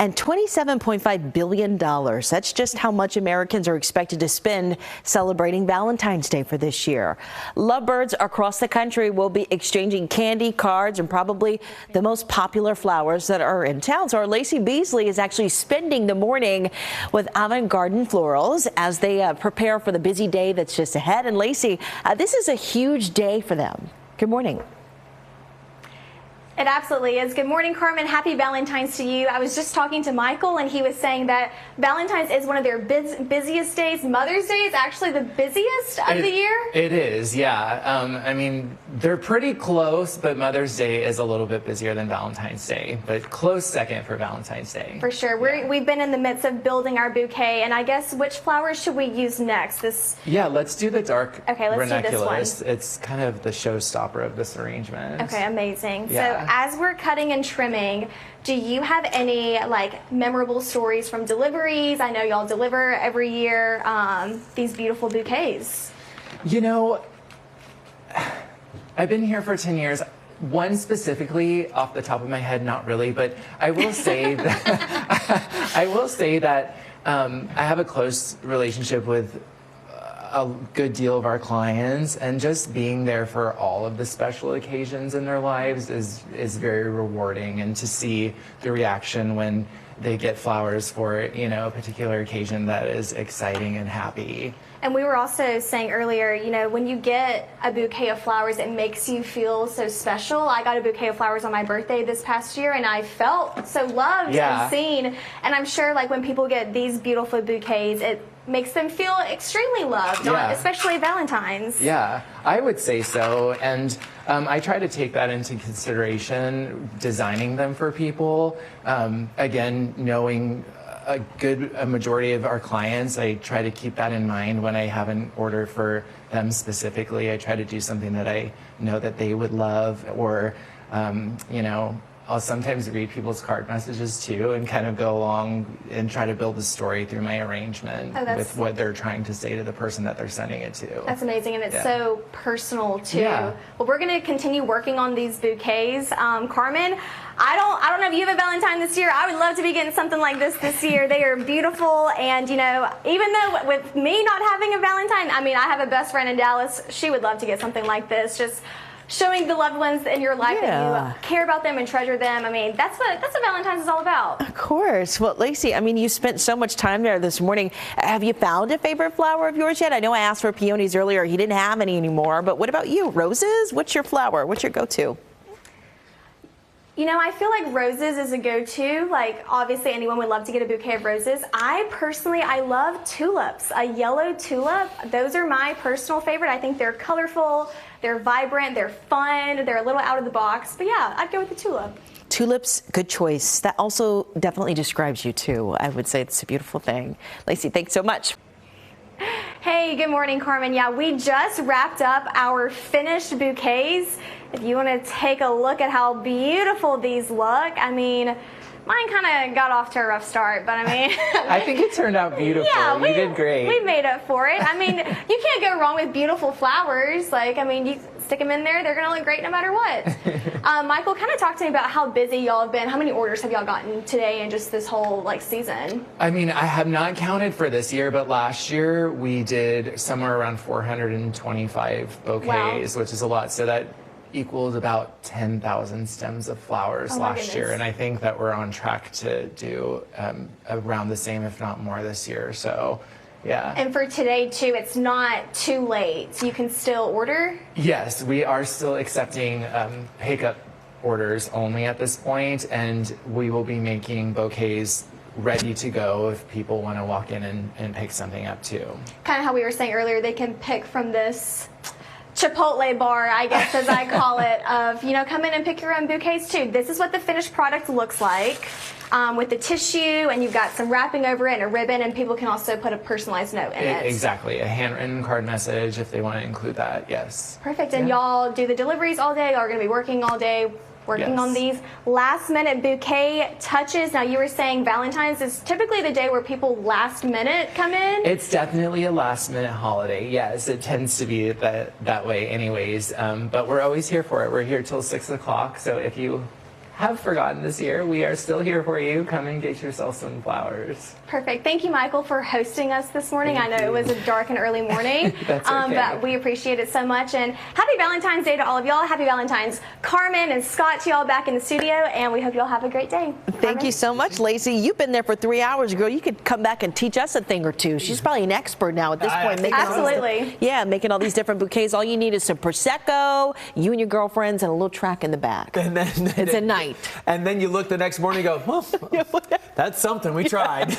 and $27.5 billion. That's just how much Americans are expected to spend celebrating Valentine's Day for this year. Lovebirds across the country will be exchanging candy, cards, and probably the most popular flowers that are in town. So our Lacey Beasley is actually spending the morning with Avant Flowers as they prepare for the busy day that's just ahead. And Lacey, this is a huge day for them. Good morning. It absolutely is. Good morning, Carmen. Happy Valentine's to you. I was just talking to Michael, and he was saying that Valentine's is one of their busiest days. Mother's Day is actually the busiest of the year. It is, yeah. I mean, they're pretty close, but Mother's Day is a little bit busier than Valentine's Day, but close second for Valentine's Day. For sure. Yeah. We've been in the midst of building our bouquet, and I guess which flowers should we use next? Yeah, let's do the dark ranunculus. Do this one. It's kind of the showstopper of this arrangement. Okay, amazing. Yeah. So as we're cutting and trimming, do you have any memorable stories from deliveries? I know y'all deliver every year these beautiful bouquets. You know, I've been here for 10 years. One specifically, off the top of my head, not really, but I will say that I have a close relationship with a good deal of our clients, and just being there for all of the special occasions in their lives is very rewarding, and to see the reaction when they get flowers for a particular occasion, that is exciting and happy. And we were also saying earlier, when you get a bouquet of flowers, it makes you feel so special. I got a bouquet of flowers on my birthday this past year, and I felt so loved and seen. And I'm sure when people get these beautiful bouquets, it makes them feel extremely loved, especially Valentine's. Yeah, I would say so. And I try to take that into consideration, designing them for people. Again, knowing a majority of our clients, I try to keep that in mind when I have an order for them specifically. I try to do something that I know that they would love, or I'll sometimes read people's card messages too, and kind of go along and try to build a story through my arrangement with what they're trying to say to the person that they're sending it to. That's amazing, and it's so personal too. Yeah. Well, we're going to continue working on these bouquets. Carmen, I don't know if you have a Valentine this year. I would love to be getting something like this year. They are beautiful, and even though with me not having a Valentine, I have a best friend in Dallas. She would love to get something like this. Just showing the loved ones in your life that you care about them and treasure them. That's what Valentine's is all about. Of course. Well, Lacey, you spent so much time there this morning. Have you found a favorite flower of yours yet? I know I asked for peonies earlier. He didn't have any anymore. But what about you? Roses? What's your flower? What's your go-to? I feel like roses is a go-to. Obviously, anyone would love to get a bouquet of roses. I love tulips. A yellow tulip. Those are my personal favorite. I think they're colorful, they're vibrant, they're fun, they're a little out of the box. But yeah, I'd go with the tulip. Tulips, good choice. That also definitely describes you too. I would say it's a beautiful thing. Lacey, thanks so much. Hey, good morning, Carmen. Yeah, we just wrapped up our finished bouquets. If you want to take a look at how beautiful these look, mine kind of got off to a rough start, but I think it turned out beautiful. Yeah, you did great. We made up for it. You can't go wrong with beautiful flowers. You stick them in there, they're going to look great no matter what. Michael, kind of talk to me about how busy y'all have been. How many orders have y'all gotten today and just this whole season? I have not counted for this year, but last year we did somewhere around 425 bouquets, which is a lot. So that equals about 10,000 stems of flowers last year, and I think that we're on track to do around the same, if not more, this year. So yeah. And for today too, it's not too late, so you can still order? Yes, we are still accepting pickup orders only at this point, and we will be making bouquets ready to go if people want to walk in and pick something up too. Kind of how we were saying earlier, they can pick from this Chipotle bar, I guess, as I call it, of, come in and pick your own bouquets too. This is what the finished product looks like with the tissue, and you've got some wrapping over it and a ribbon, and people can also put a personalized note in it. Exactly, a handwritten card message if they want to include that, yes. Perfect, and y'all do the deliveries all day, y'all are going to be working all day, working on these last minute bouquet touches. Now, you were saying Valentine's is typically the day where people last minute come in? It's definitely a last minute holiday. Yes, it tends to be that way anyways. But we're always here for it. We're here till 6 o'clock. So if you have forgotten this year. We are still here for you. Come and get yourself some flowers. Perfect. Thank you, Michael, for hosting us this morning. I know it was a dark and early morning, That's okay. but we appreciate it so much. And happy Valentine's Day to all of y'all. Happy Valentine's, Carmen and Scott, to y'all back in the studio, and we hope y'all have a great day. Thank you so much, Lacey. You've been there for 3 hours, girl. You could come back and teach us a thing or two. She's probably an expert now at this point. Absolutely. Making all these different bouquets. All you need is some Prosecco, you and your girlfriends, and a little track in the back. And then it's a night. And then you look the next morning and go, well, that's something. We tried.